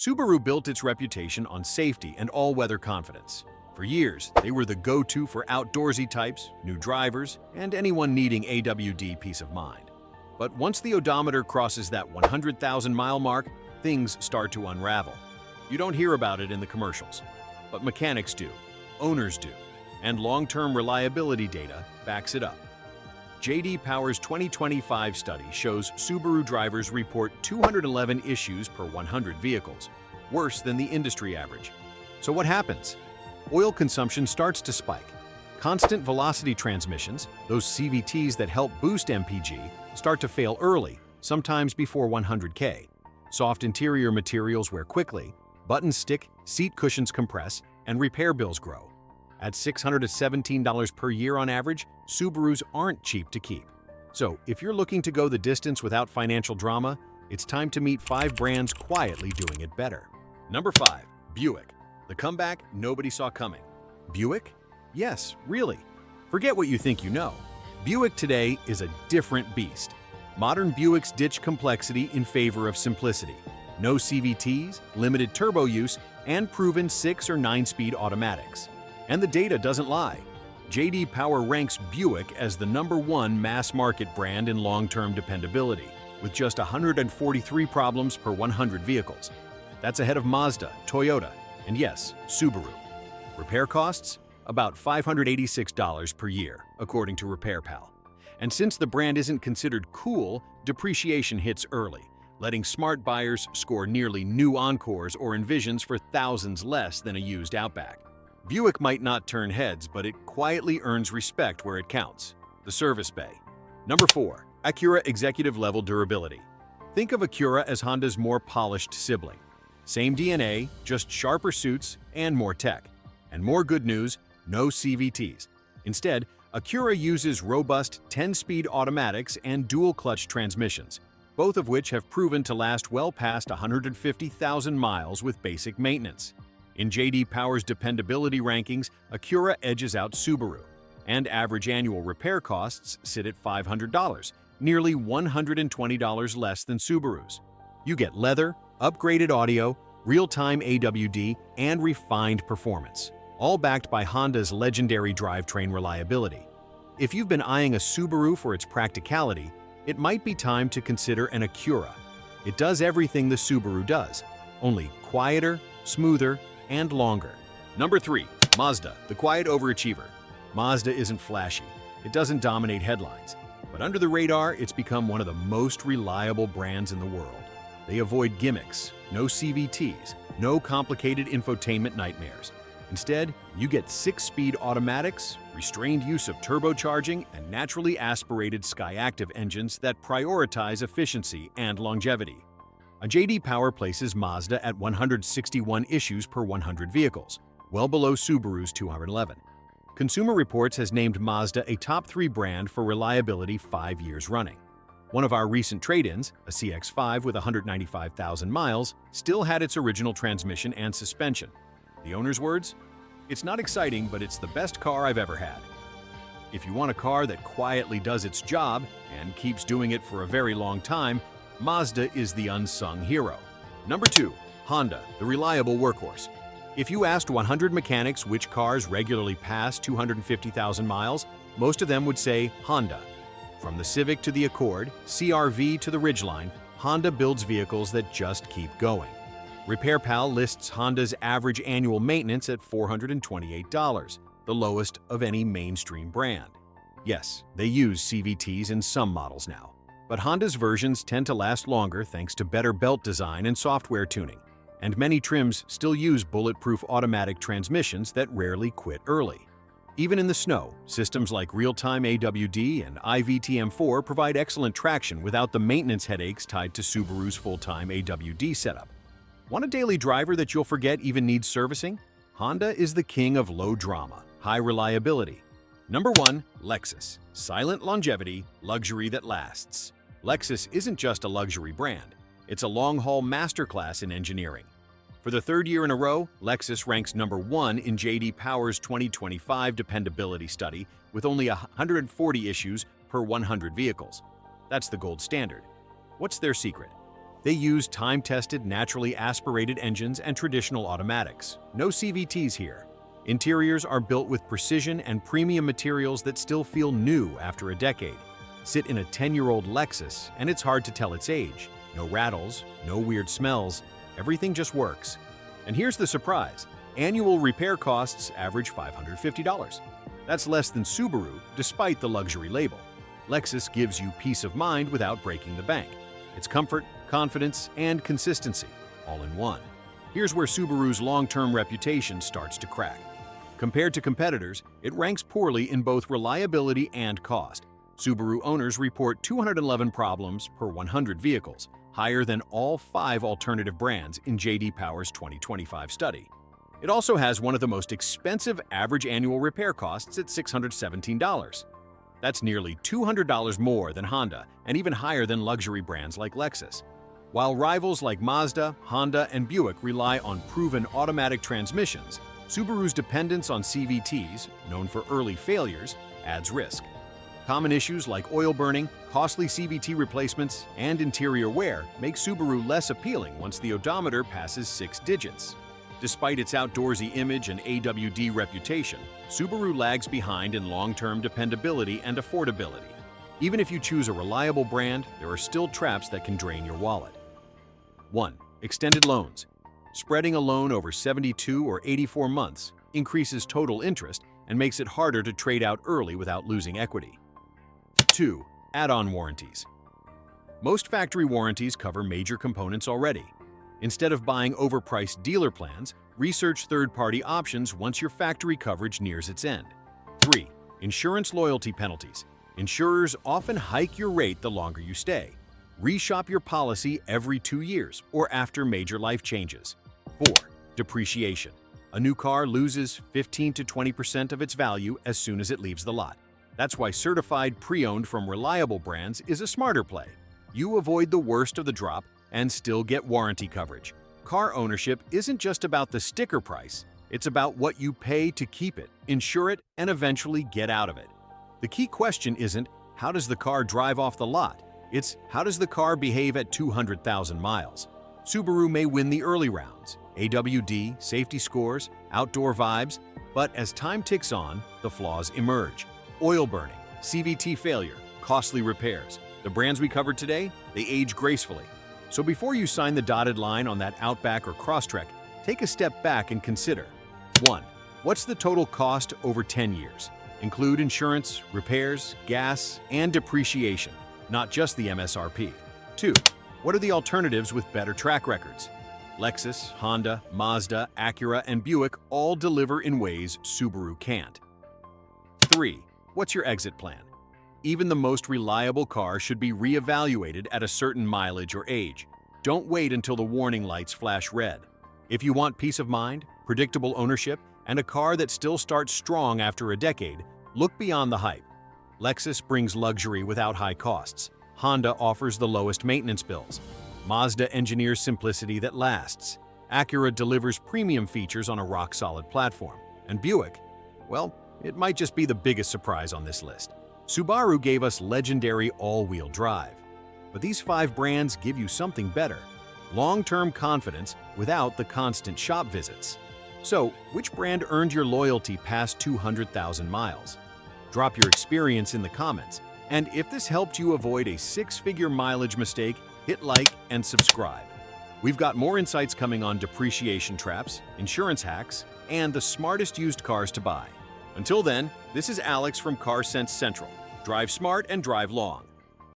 Subaru built its reputation on safety and all-weather confidence. For years, they were the go-to for outdoorsy types, new drivers, and anyone needing AWD peace of mind. But once the odometer crosses that 100,000-mile mark, things start to unravel. You don't hear about it in the commercials, but mechanics do, owners do, and long-term reliability data backs it up. J.D. Power's 2025 study shows Subaru drivers report 211 issues per 100 vehicles, worse than the industry average. So what happens? Oil consumption starts to spike. Constant velocity transmissions, those CVTs that help boost MPG, start to fail early, sometimes before 100K. Soft interior materials wear quickly, buttons stick, seat cushions compress, and repair bills grow. At $617 per year on average, Subarus aren't cheap to keep. So, if you're looking to go the distance without financial drama, it's time to meet 5 brands quietly doing it better. Number 5. Buick. The comeback nobody saw coming. Buick? Yes, really. Forget what you think you know. Buick today is a different beast. Modern Buicks ditch complexity in favor of simplicity. No CVTs, limited turbo use, and proven 6 or 9-speed automatics. And the data doesn't lie. J.D. Power ranks Buick as the #1 mass-market brand in long-term dependability, with just 143 problems per 100 vehicles. That's ahead of Mazda, Toyota, and yes, Subaru. Repair costs? About $586 per year, according to RepairPal. And since the brand isn't considered cool, depreciation hits early, letting smart buyers score nearly new Encores or Envisions for thousands less than a used Outback. Buick might not turn heads, but it quietly earns respect where it counts. The service bay. Number 4. Acura Executive Level Durability. Think of Acura as Honda's more polished sibling. Same DNA, just sharper suits and more tech. And more good news, no CVTs. Instead, Acura uses robust 10-speed automatics and dual-clutch transmissions, both of which have proven to last well past 150,000 miles with basic maintenance. In J.D. Power's dependability rankings, Acura edges out Subaru, and average annual repair costs sit at $500, nearly $120 less than Subaru's. You get leather, upgraded audio, real-time AWD, and refined performance, all backed by Honda's legendary drivetrain reliability. If you've been eyeing a Subaru for its practicality, it might be time to consider an Acura. It does everything the Subaru does, only quieter, smoother, and longer. Number 3. Mazda, the quiet overachiever. Mazda isn't flashy. It doesn't dominate headlines. But under the radar, it's become one of the most reliable brands in the world. They avoid gimmicks, no CVTs, no complicated infotainment nightmares. Instead, you get 6-speed automatics, restrained use of turbocharging, and naturally aspirated Skyactiv engines that prioritize efficiency and longevity. A J.D. Power places Mazda at 161 issues per 100 vehicles, well below Subaru's 211. Consumer Reports has named Mazda a top 3 brand for reliability 5 years running. One of our recent trade-ins, a CX-5 with 195,000 miles, still had its original transmission and suspension. The owner's words? "It's not exciting, but it's the best car I've ever had." If you want a car that quietly does its job and keeps doing it for a very long time, Mazda is the unsung hero. Number 2. Honda, the reliable workhorse. If you asked 100 mechanics which cars regularly pass 250,000 miles, most of them would say Honda. From the Civic to the Accord, CR-V to the Ridgeline, Honda builds vehicles that just keep going. RepairPal lists Honda's average annual maintenance at $428, the lowest of any mainstream brand. Yes, they use CVTs in some models now, but Honda's versions tend to last longer thanks to better belt design and software tuning, and many trims still use bulletproof automatic transmissions that rarely quit early. Even in the snow, systems like real-time AWD and IVTM4 provide excellent traction without the maintenance headaches tied to Subaru's full-time AWD setup. Want a daily driver that you'll forget even needs servicing? Honda is the king of low drama, high reliability. Number 1. Lexus. Silent longevity, luxury that lasts. Lexus isn't just a luxury brand. It's a long-haul masterclass in engineering. For the 3rd year in a row, Lexus ranks number 1 in J.D. Power's 2025 Dependability Study with only 140 issues per 100 vehicles. That's the gold standard. What's their secret? They use time-tested, naturally aspirated engines and traditional automatics. No CVTs here. Interiors are built with precision and premium materials that still feel new after a decade. Sit in a 10-year-old Lexus, and it's hard to tell its age. No rattles, no weird smells, everything just works. And here's the surprise. Annual repair costs average $550. That's less than Subaru, despite the luxury label. Lexus gives you peace of mind without breaking the bank. It's comfort, confidence, and consistency, all in one. Here's where Subaru's long-term reputation starts to crack. Compared to competitors, it ranks poorly in both reliability and cost. Subaru owners report 211 problems per 100 vehicles, higher than all 5 alternative brands in J.D. Power's 2025 study. It also has one of the most expensive average annual repair costs at $617. That's nearly $200 more than Honda and even higher than luxury brands like Lexus. While rivals like Mazda, Honda, and Buick rely on proven automatic transmissions, Subaru's dependence on CVTs, known for early failures, adds risk. Common issues like oil burning, costly CVT replacements, and interior wear make Subaru less appealing once the odometer passes 6 digits. Despite its outdoorsy image and AWD reputation, Subaru lags behind in long-term dependability and affordability. Even if you choose a reliable brand, there are still traps that can drain your wallet. 1. Extended loans. Spreading a loan over 72 or 84 months increases total interest and makes it harder to trade out early without losing equity. 2. Add-on warranties. Most factory warranties cover major components already. Instead of buying overpriced dealer plans, research third-party options once your factory coverage nears its end. 3. Insurance loyalty penalties. Insurers often hike your rate the longer you stay. Reshop your policy every 2 years or after major life changes. 4. Depreciation. A new car loses 15 to 20% of its value as soon as it leaves the lot. That's why certified pre-owned from reliable brands is a smarter play. You avoid the worst of the drop and still get warranty coverage. Car ownership isn't just about the sticker price, it's about what you pay to keep it, insure it, and eventually get out of it. The key question isn't, how does the car drive off the lot? It's, how does the car behave at 200,000 miles? Subaru may win the early rounds, AWD, safety scores, outdoor vibes, but as time ticks on, the flaws emerge. Oil burning, CVT failure, costly repairs. The brands we covered today, they age gracefully. So before you sign the dotted line on that Outback or Crosstrek, take a step back and consider. 1. What's the total cost over 10 years? Include insurance, repairs, gas, and depreciation, not just the MSRP. 2. What are the alternatives with better track records? Lexus, Honda, Mazda, Acura, and Buick all deliver in ways Subaru can't. 3. What's your exit plan? Even the most reliable car should be re-evaluated at a certain mileage or age. Don't wait until the warning lights flash red. If you want peace of mind, predictable ownership, and a car that still starts strong after a decade, look beyond the hype. Lexus brings luxury without high costs. Honda offers the lowest maintenance bills. Mazda engineers simplicity that lasts. Acura delivers premium features on a rock-solid platform. And Buick, well, it might just be the biggest surprise on this list. Subaru gave us legendary all-wheel drive. But these 5 brands give you something better: long-term confidence without the constant shop visits. So, which brand earned your loyalty past 200,000 miles? Drop your experience in the comments. And if this helped you avoid a 6-figure mileage mistake, hit like and subscribe. We've got more insights coming on depreciation traps, insurance hacks, and the smartest used cars to buy. Until then, this is Alex from Car Sense Central. Drive smart and drive long.